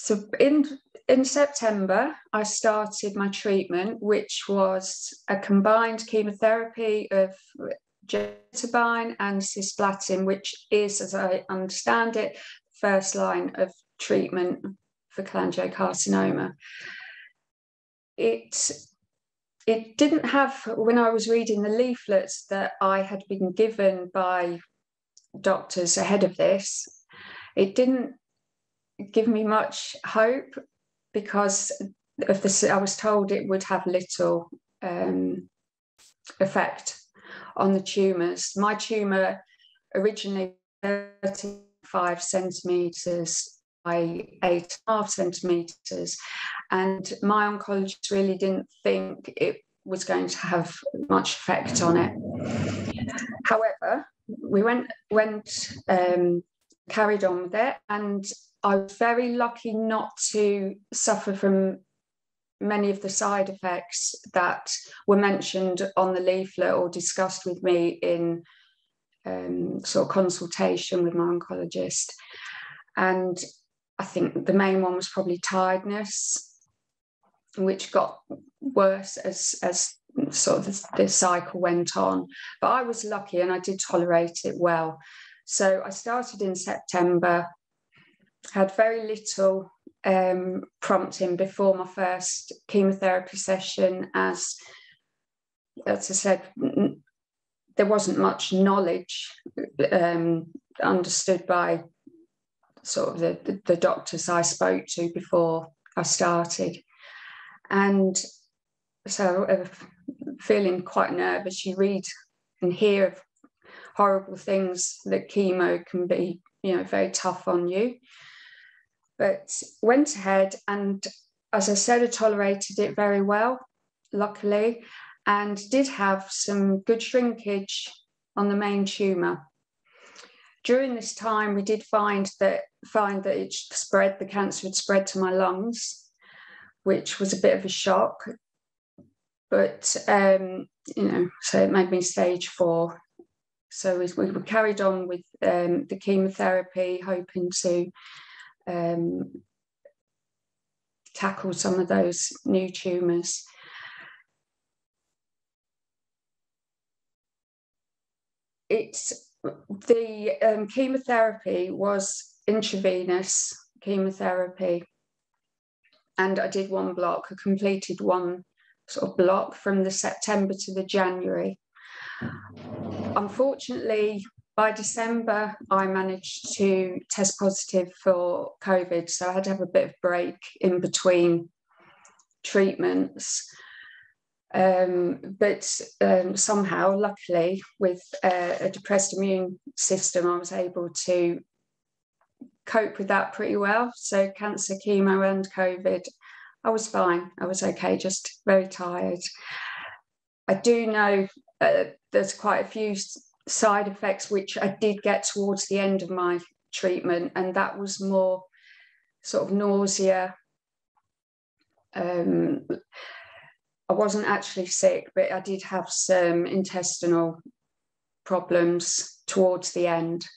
So in September, I started my treatment, which was a combined chemotherapy of gemcitabine and cisplatin, which is, as I understand it, first line of treatment for cholangiocarcinoma. It didn't have, when I was reading the leaflets that I had been given by doctors ahead of this, it didn't give me much hope because of this. I was told it would have little effect on the tumours. My tumour originally 35 centimetres by 8.5 centimetres, and my oncologist really didn't think it was going to have much effect on it. However, we carried on with it, and I was very lucky not to suffer from many of the side effects that were mentioned on the leaflet or discussed with me in sort of consultation with my oncologist. And I think the main one was probably tiredness, which got worse as sort of the cycle went on. But I was lucky and I did tolerate it well. So I started in September, had very little prompting before my first chemotherapy session, as I said, there wasn't much knowledge understood by sort of the doctors I spoke to before I started. And so feeling quite nervous, you read and hear of horrible things that chemo can be, very tough on you. But went ahead and, as I said, I tolerated it very well, luckily, and did have some good shrinkage on the main tumour. During this time, we did find that it spread, the cancer had spread to my lungs, which was a bit of a shock. But, so it made me stage 4. So we carried on with the chemotherapy, hoping to tackle some of those new tumours. The chemotherapy was intravenous chemotherapy, and I did one block. I completed one sort of block from the September to the January. Unfortunately, by December, I managed to test positive for COVID, so I had to have a bit of break in between treatments. But somehow, luckily, with a depressed immune system, I was able to cope with that pretty well. So cancer, chemo and COVID, I was fine. I was okay, just very tired. I do know there's quite a few side effects which I did get towards the end of my treatment, and that was more sort of nausea. I wasn't actually sick, but I did have some intestinal problems towards the end.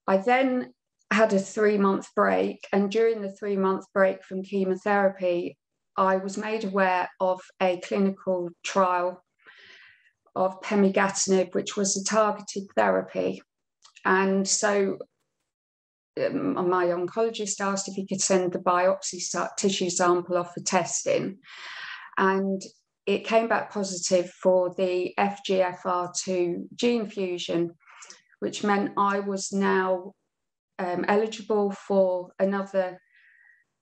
I then had a 3-month break, and during the 3-month break from chemotherapy, I was made aware of a clinical trial of pemigatinib, which was a targeted therapy. And so my oncologist asked if he could send the biopsy tissue sample off for testing. And it came back positive for the FGFR2 gene fusion, which meant I was now eligible for another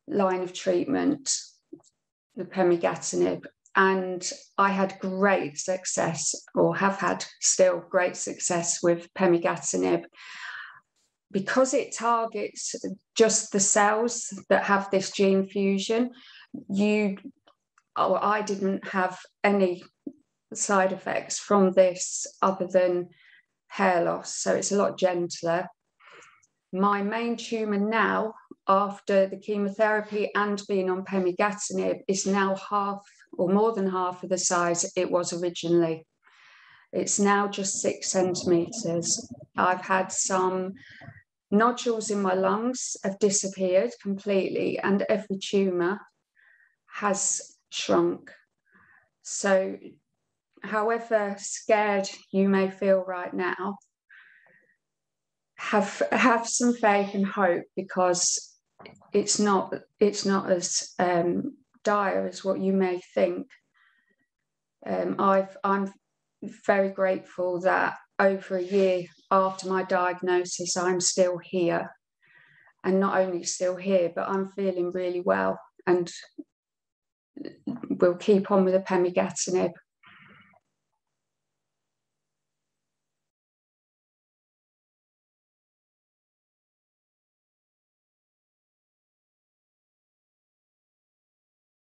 line of treatment, the pemigatinib. And I had great success, or have had still great success with pemigatinib, because it targets just the cells that have this gene fusion. I didn't have any side effects from this other than hair loss, so it's a lot gentler. My main tumour now, after the chemotherapy and being on pemigatinib, is now half or more than half of the size it was originally. It's now just 6 centimetres. I've had some nodules in my lungs have disappeared completely, and every tumour has shrunk. So however scared you may feel right now, have some faith and hope, because it's not as dire as what you may think. I'm very grateful that over a year after my diagnosis, I'm still here, and not only still here, but I'm feeling really well, and we'll keep on with the pemigatinib.